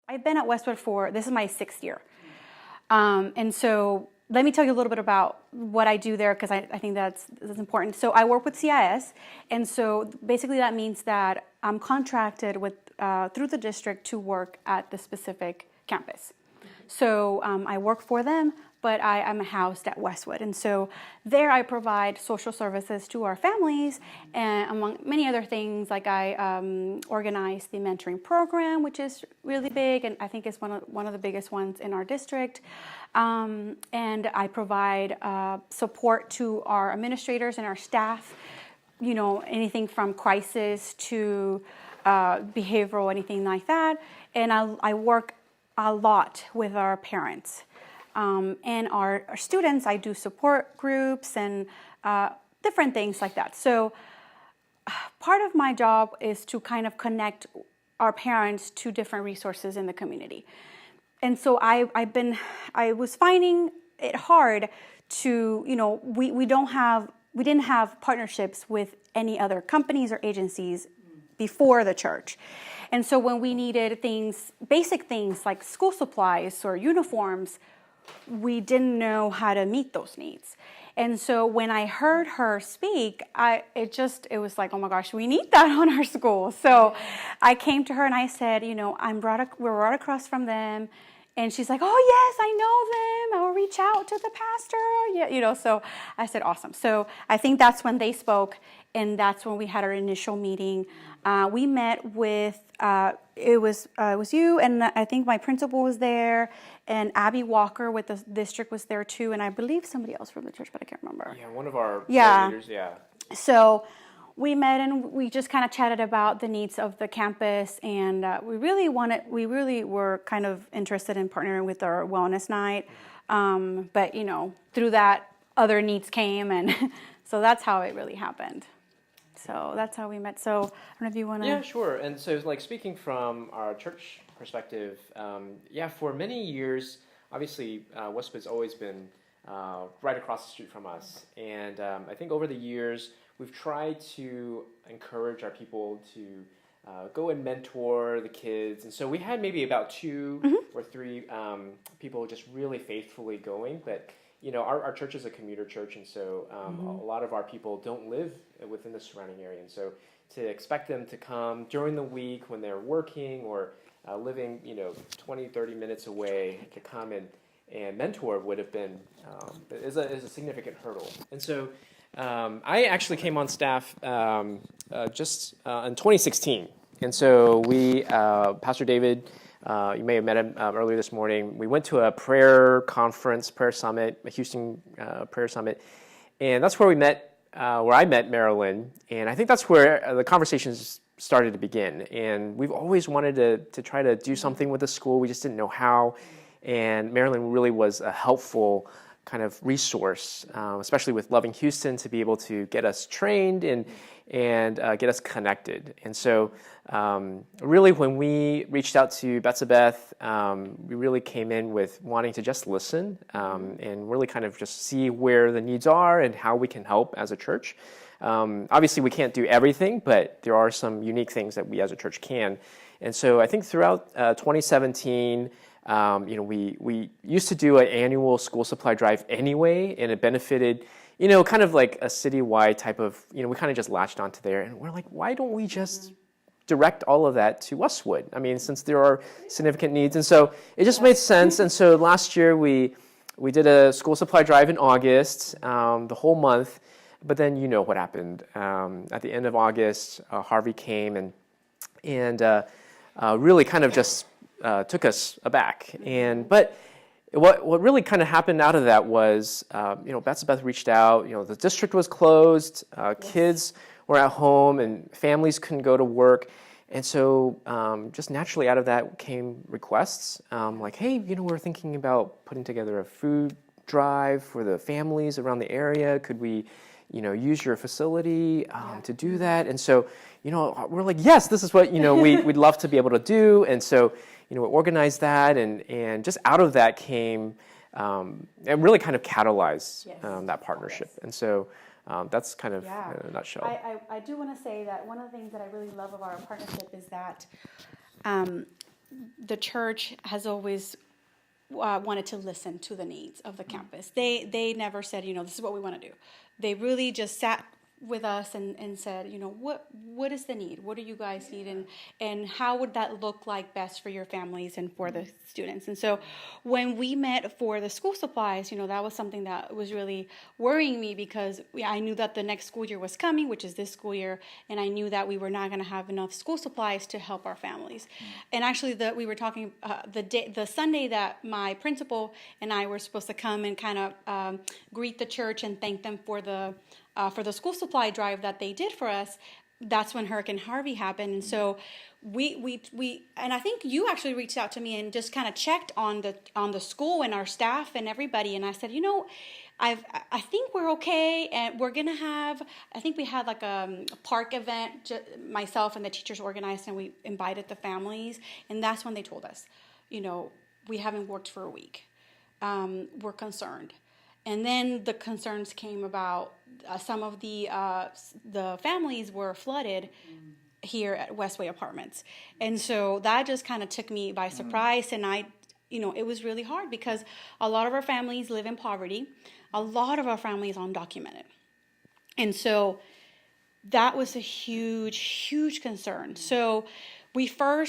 I've been at Westwood this is my 6th year. And so let me tell you a little bit about what I do there, because I think that's important. So I work with CIS, and so basically that means that I'm contracted with through the district to work at the specific campus. So I work for them, but I'm housed at Westwood. And so there I provide social services to our families, and among many other things, like I organize the mentoring program, which is really big, and I think it's one of the biggest ones in our district. And I provide support to our administrators and our staff, anything from crisis to behavioral, anything like that. And I work a lot with our parents. And our students, I do support groups and different things like that. So part of my job is to kind of connect our parents to different resources in the community. And so I was finding it hard to, we didn't have partnerships with any other companies or agencies before the church. And so when we needed basic things like school supplies or uniforms, we didn't know how to meet those needs. And so when I heard her speak, it was like, oh my gosh, we need that on our school. So I came to her and I said, we're right across from them. And she's like, oh yes, I know them. I'll reach out to the pastor. Yeah, so I said, awesome. So I think that's when they spoke, and that's when we had our initial meeting. We met with, it was you, and I think my principal was there, and Abby Walker with the district was there too, and I believe somebody else from the church, but I can't remember. Yeah, one of our leaders, yeah. So we met and we just kind of chatted about the needs of the campus, and we really were kind of interested in partnering with our wellness night, but through that, other needs came, and so that's how it really happened. So that's how we met. So I don't know if you want to... Yeah, sure. And so speaking from our church perspective, for many years, obviously Westwood's always been right across the street from us. And I think over the years, we've tried to encourage our people to go and mentor the kids. And so we had maybe about 2 or 3 people just really faithfully going. But our church is a commuter church, and so a lot of our people don't live within the surrounding area. And so to expect them to come during the week when they're working or living, 20, 30 minutes away to come and mentor would have been is a significant hurdle. And so I actually came on staff just in 2016. And so we, Pastor David, you may have met him earlier this morning. We went to a prayer conference, prayer summit, a Houston prayer summit, and that's where I met Marilyn, and I think that's where the conversations started to begin. And we've always wanted to try to do something with the school. We just didn't know how, and Marilyn really was a helpful kind of resource, especially with Loving Houston, to be able to get us trained and get us connected. And so really when we reached out to Betsabeth, we really came in with wanting to just listen and really kind of just see where the needs are and how we can help as a church. Obviously we can't do everything, but there are some unique things that we as a church can. And so I think throughout 2017, we used to do an annual school supply drive anyway, and it benefited, kind of like a citywide type of, we kind of just latched onto there, and we're like, why don't we just direct all of that to Westwood? I mean, since there are significant needs, and so it just made sense. And so last year we did a school supply drive in August, the whole month, but then what happened at the end of August. Harvey came and really kind of just took us aback. But what really kind of happened out of that was, Betsabeth reached out. The district was closed. Kids were at home, and families couldn't go to work. And so just naturally out of that came requests like, hey, we're thinking about putting together a food drive for the families around the area. Could we, use your facility to do that? And so, we're like, yes, this is what, we'd love to be able to do. And so, we organized that, and just out of that came, it really kind of catalyzed that partnership. Yes. And so that's kind of in a nutshell. I do want to say that one of the things that I really love about our partnership is that the church has always wanted to listen to the needs of the campus. They never said, this is what we want to do. They really just sat with us and said, what is the need? What do you guys need? And how would that look like best for your families and for the students? And so when we met for the school supplies, that was something that was really worrying me, because I knew that the next school year was coming, which is this school year, and I knew that we were not going to have enough school supplies to help our families. And actually, we were talking the Sunday that my principal and I were supposed to come and kind of greet the church and thank them for the school supply drive that they did for us. That's when Hurricane Harvey happened. And so we and I think you actually reached out to me and just kind of checked on the school and our staff and everybody. And I said, I think we're okay, and we're gonna have. I think we had like a park event. Myself and the teachers organized, and we invited the families. And that's when they told us, we haven't worked for a week. We're concerned. And then the concerns came about some of the families were flooded here at Westwood Apartments. And so that just kind of took me by surprise. And it was really hard, because a lot of our families live in poverty. A lot of our families are undocumented. And so that was a huge, huge concern. So before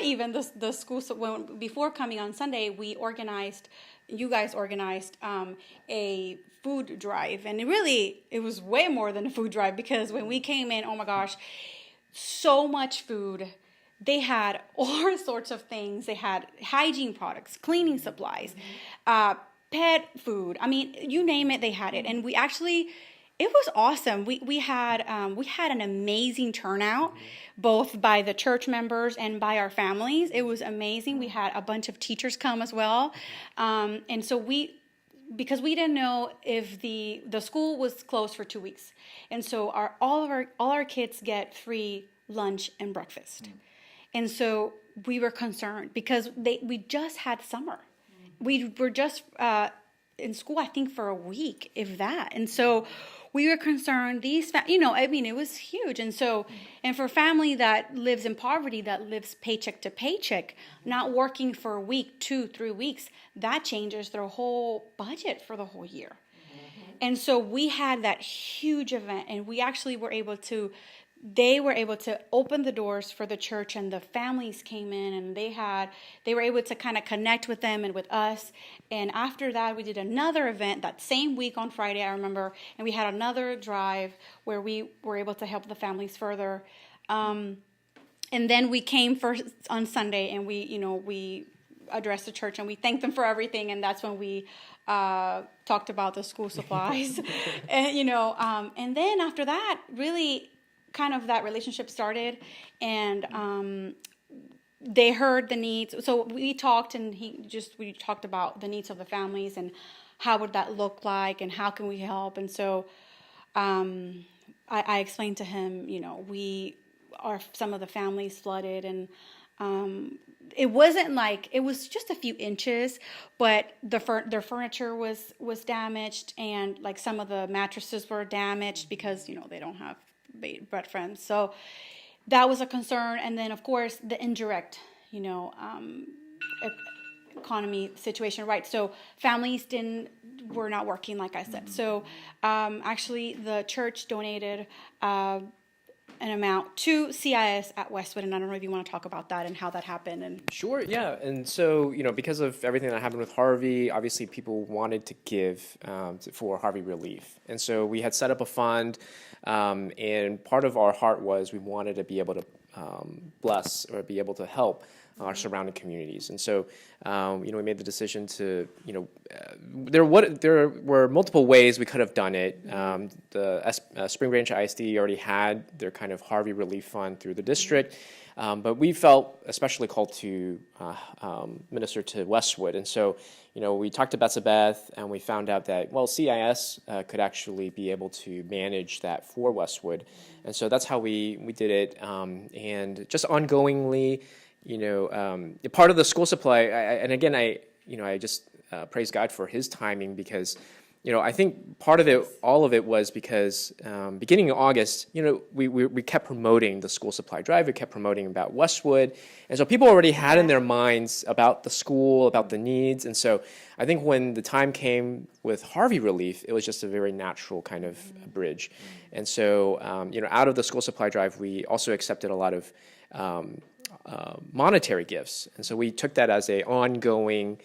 even the school, before coming on Sunday, you guys organized a food drive. And it was way more than a food drive, because when we came in, oh my gosh, so much food. They had all sorts of things. They had hygiene products, cleaning supplies, pet food. I mean, you name it, they had it. And it was awesome. We had an amazing turnout, both by the church members and by our families. It was amazing. We had a bunch of teachers come as well, and so because we didn't know if the school was closed for 2 weeks, and so all our kids get free lunch and breakfast, and so we were concerned because we just had summer. We were just in school, I think, for a week, if that, and so we were concerned. It was huge. And so, and for a family that lives in poverty, that lives paycheck to paycheck, not working for a week, 2-3 weeks, that changes their whole budget for the whole year. And so we had that huge event, and we actually they were able to open the doors for the church, and the families came in, and they were able to kind of connect with them and with us. And after that, we did another event that same week on Friday, I remember, and we had another drive where we were able to help the families further. And then we came first on Sunday, and we addressed the church, and we thanked them for everything. And that's when we talked about the school supplies, and then after that, really, kind of that relationship started, and they heard the needs. So we talked, and we talked about the needs of the families and how would that look like and how can we help. And so I explained to him, some of the families flooded, and it wasn't like, it was just a few inches, but their furniture was damaged, and like some of the mattresses were damaged because they don't have bed friends. So that was a concern. And then, of course, the indirect, economy situation, right? So families were not working, like I said. So actually, the church donated an amount to CIS at Westwood, and I don't know if you want to talk about that and how that happened. And Sure, yeah. And so, because of everything that happened with Harvey, obviously people wanted to give for Harvey relief. And so we had set up a fund, and part of our heart was we wanted to be able to bless or be able to help our surrounding communities. And so, we made the decision to, there were multiple ways we could have done it. The Spring Branch ISD already had their kind of Harvey relief fund through the district, but we felt especially called to minister to Westwood. And so, we talked to Betsabeth, and we found out that, CIS could actually be able to manage that for Westwood. And so that's how we did it. And just ongoingly, part of the school supply, I just praise God for his timing, because I think part of it, all of it was because beginning in August, we kept promoting the school supply drive. We kept promoting about Westwood. And so people already had in their minds about the school, about the needs. And so I think when the time came with Harvey relief, it was just a very natural kind of bridge. And so, out of the school supply drive, we also accepted a lot of monetary gifts. And so we took that as a ongoing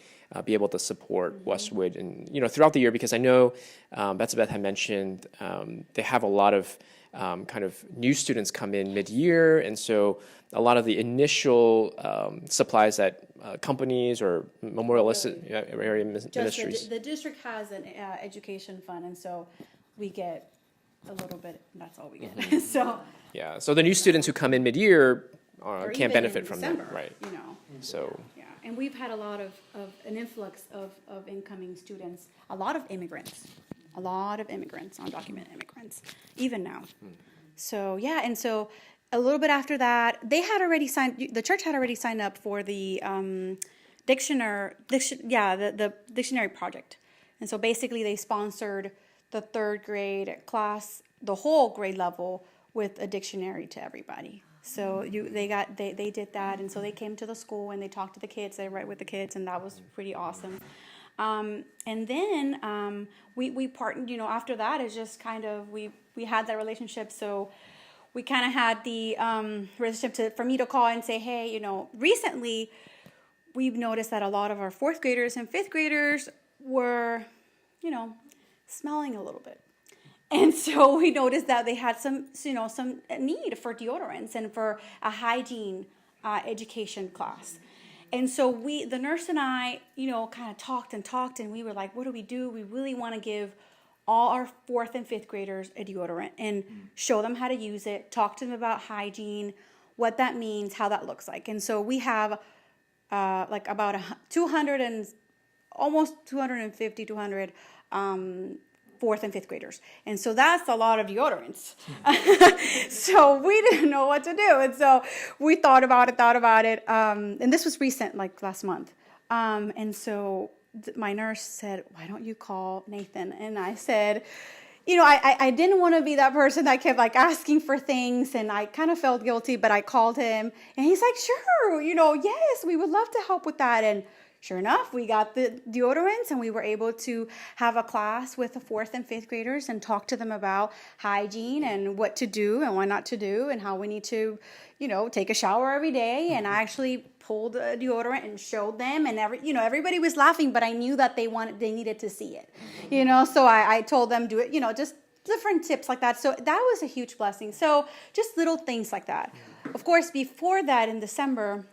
be able to support Westwood and throughout the year, because I know Betsabeth had mentioned they have a lot of kind of new students come in mid-year, and so a lot of the initial supplies that companies or memorial area ministries. The district has an education fund, and so we get a little bit. That's all we get. So the new students who come in mid-year can't benefit from December, that, right? So. And we've had a lot of an influx of incoming students, a lot of immigrants, undocumented immigrants, even now. So, and so a little bit after that, the church had already signed up for the dictionary project. And so basically they sponsored the third grade class, the whole grade level, with a dictionary to everybody. So they did that, and so they came to the school and they talked to the kids. They read with the kids, and that was pretty awesome. And then we partnered. After that, it's just kind of we had that relationship. So we kind of had the relationship for me to call and say, hey, recently we've noticed that a lot of our fourth graders and fifth graders were, smelling a little bit. And so we noticed that they had some need for deodorants and for a hygiene education class. And so the nurse and I, kind of talked, and we were like, what do? We really want to give all our fourth and fifth graders a deodorant and show them how to use it, talk to them about hygiene, what that means, how that looks like. And so we have about 200 and almost 250, 200 fourth and fifth graders. And so that's a lot of deodorants. So we didn't know what to do. And so we thought about it. And this was recent, like last month. And so my nurse said, why don't you call Nathan? And I said, I didn't want to be that person that kept asking for things, and I kind of felt guilty, but I called him and he's like, sure, yes, we would love to help with that. And sure enough, we got the deodorants, and we were able to have a class with the fourth and fifth graders and talk to them about hygiene and what to do and what not to do and how we need to, take a shower every day. And I actually pulled a deodorant and showed them, and everybody was laughing, but I knew that they needed to see it, so I told them, do it, just different tips like that. So that was a huge blessing. So just little things like that. Of course, before that in December,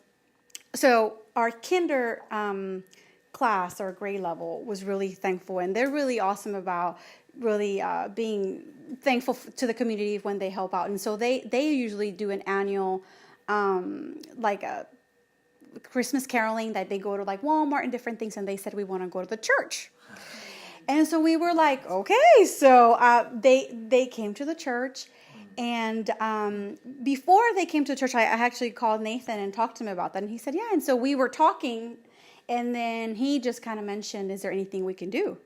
so our kinder class or grade level was really thankful, and they're really awesome about really being thankful to the community when they help out. And so they usually do an annual a Christmas caroling that they go to Walmart and different things, and they said we want to go to the church. And so we were like, okay. So they came to the church. And before they came to the church, I actually called Nathan and talked to him about that. And he said, yeah. And so we were talking, and then he just kind of mentioned, is there anything we can do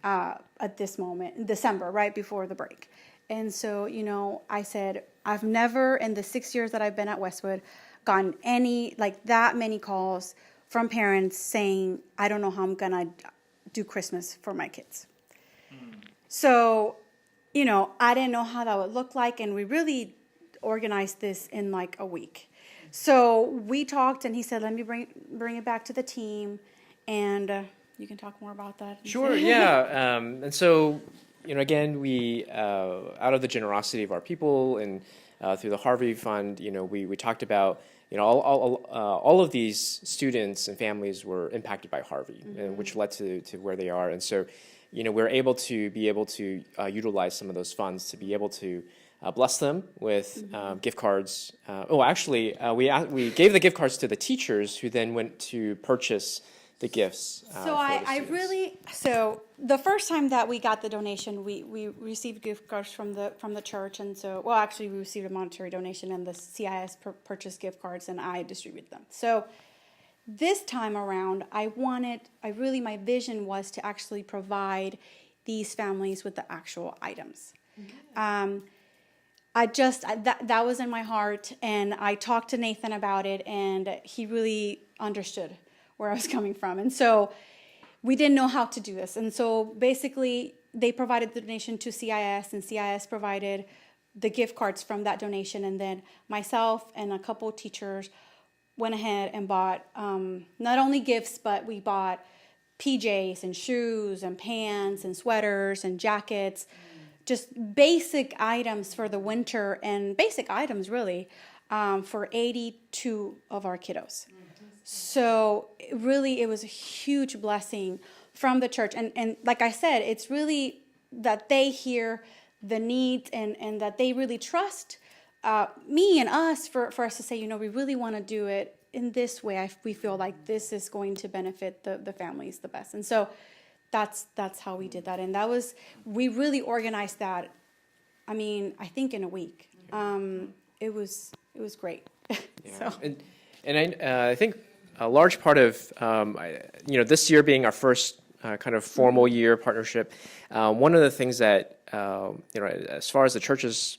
at this moment, in December, right before the break? And so, I said, I've never, in the 6 years that I've been at Westwood, gotten any, that many calls from parents saying, I don't know how I'm going to do Christmas for my kids. So I didn't know how that would look like, and we really organized this in a week. So we talked, and he said, let me bring it back to the team, and you can talk more about that. Sure, yeah. And so, again, we, out of the generosity of our people and through the Harvey Fund, we talked about, all of these students and families were impacted by Harvey, and which led to where they are. And so, we're able to utilize some of those funds to be able to bless them with gift cards. We gave the gift cards to the teachers, who then went to purchase the gifts. So the first time that we got the donation, we received gift cards from the church, and so we received a monetary donation, and the CIS purchased gift cards, and I distributed them. So this time around, my vision was to actually provide these families with the actual items. That was in my heart, and I talked to Nathan about it, and he really understood where I was coming from. And so we didn't know how to do this. And so basically they provided the donation to CIS, and CIS provided the gift cards from that donation. And then myself and a couple of teachers went ahead and bought not only gifts, but we bought PJs and shoes and pants and sweaters and jackets, just basic items for the winter, and basic items really for 82 of our kiddos. So really, it was a huge blessing from the church. And like I said, it's really that they hear the needs, and that they really trust me and us for us to say, we really want to do it in this way. We feel like this is going to benefit the families the best. And so that's how we did that. And we really organized that. I think in a week. It was great. Yeah. And I think a large part of this year being our first kind of formal year partnership, one of the things that as far as the church's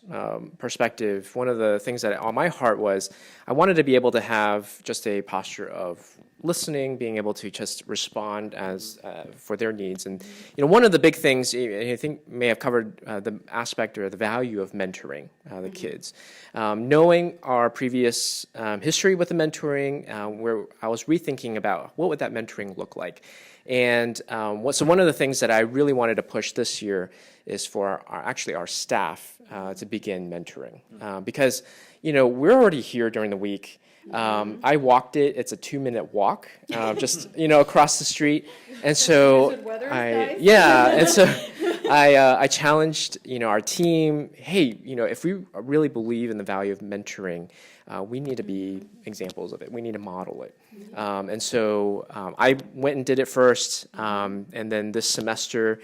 perspective, one of the things that on my heart was I wanted to be able to have just a posture of listening, being able to just respond as for their needs. And one of the big things I think may have covered the aspect or the value of mentoring the kids, knowing our previous history with the mentoring, where I was rethinking about what would that mentoring look like. And so one of the things that I really wanted to push this year is for our staff to begin mentoring, because we're already here during the week. I walked it. It's a 2-minute walk, just across the street, and so I challenged our team. Hey, if we really believe in the value of mentoring, we need to be examples of it. We need to model it. And so I went and did it first, and then this semester,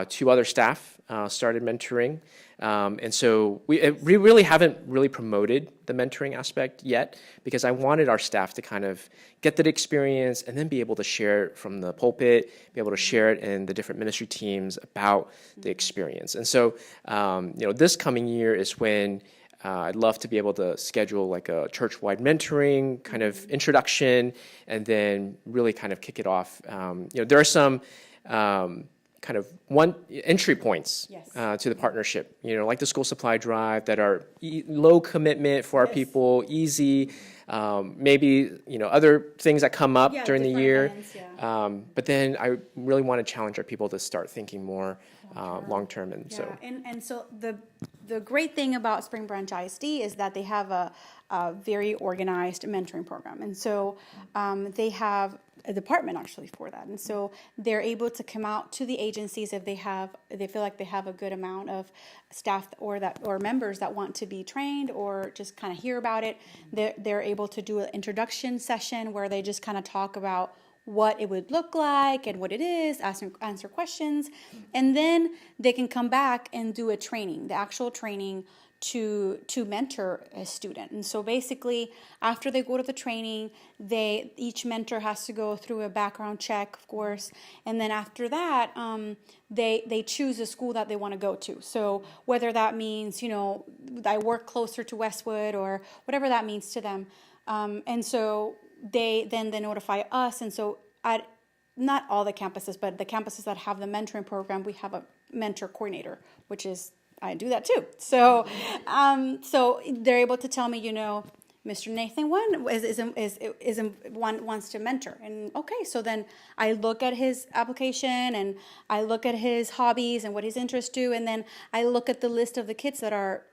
2 other staff started mentoring. And so we really haven't really promoted the mentoring aspect yet, because I wanted our staff to kind of get that experience and then be able to share it from the pulpit, be able to share it in the different ministry teams about the experience. And so, this coming year is when I'd love to be able to schedule like a church-wide mentoring kind of introduction, and then really kind of kick it off. There are some kind of entry points to the partnership, like the school supply drive, that are low commitment for our people, easy, maybe, other things that come up during the year. But then I really want to challenge our people to start thinking more long-term. And so the great thing about Spring Branch ISD is that they have a very organized mentoring program. And so they have a department actually for that. And so they're able to come out to the agencies if they feel like they have a good amount of staff or members that want to be trained or just kind of hear about it. They're able to do an introduction session where they just kind of talk about what it would look like and what it is, answer questions, and then they can come back and do a training, the actual training to mentor a student. And so basically, after they go to the training, each mentor has to go through a background check, of course, and then after that, they choose a school that they want to go to. So whether that means, I work closer to Westwood or whatever that means to them, and so they notify us. And so at not all the campuses, but the campuses that have the mentoring program, we have a mentor coordinator, which is I do that too. So, so they're able to tell me, Mr. Nathan wants to mentor, and okay, so then I look at his application and I look at his hobbies and what his interests do, and then I look at the list of the kids that are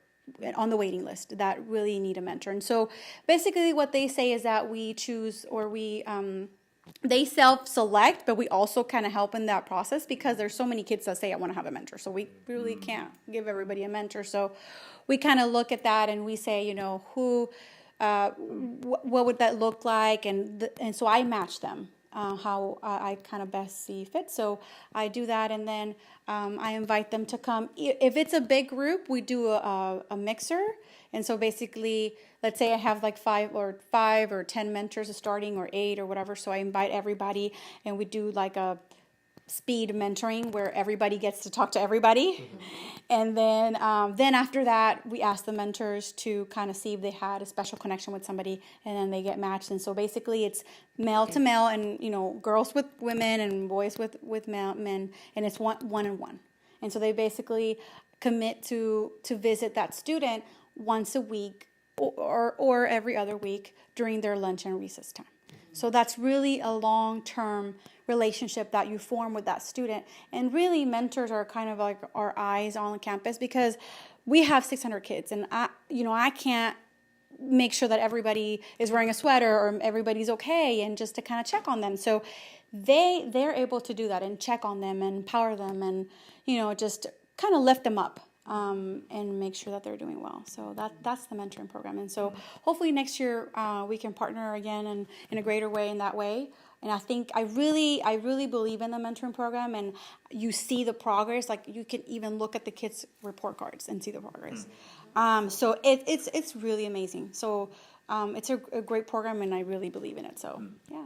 on the waiting list that really need a mentor. And so basically, what they say is that we choose or they self-select, but we also kind of help in that process because there's so many kids that say, I want to have a mentor. So we really can't give everybody a mentor. So we kind of look at that and we say, who, what would that look like? And so I match them how I kind of best see fit. So I do that, and then I invite them to come. If it's a big group, we do a mixer. And so basically, let's say I have like 5 or 10 mentors starting, or 8 or whatever. So I invite everybody, and we do like a speed mentoring where everybody gets to talk to everybody. And then after that, we ask the mentors to kind of see if they had a special connection with somebody, and then they get matched. And so basically it's male to male, and, you know, girls with women and boys with men, and it's one-on-one. And so they basically commit to visit that student once a week or every other week during their lunch and recess time. So that's really a long-term relationship that you form with that student. And really, mentors are kind of like our eyes on campus, because we have 600 kids, and I can't make sure that everybody is wearing a sweater or everybody's okay, and just to kind of check on them. So they're able to do that and check on them and empower them, and, you know, just kind of lift them up. And make sure that they're doing well. So that's the mentoring program. And so hopefully next year we can partner again and in a greater way in that way. And I think I really believe in the mentoring program, and you see the progress. Like, you can even look at the kids' report cards and see the progress. So it's really amazing. So it's a great program, and I really believe in it. So yeah.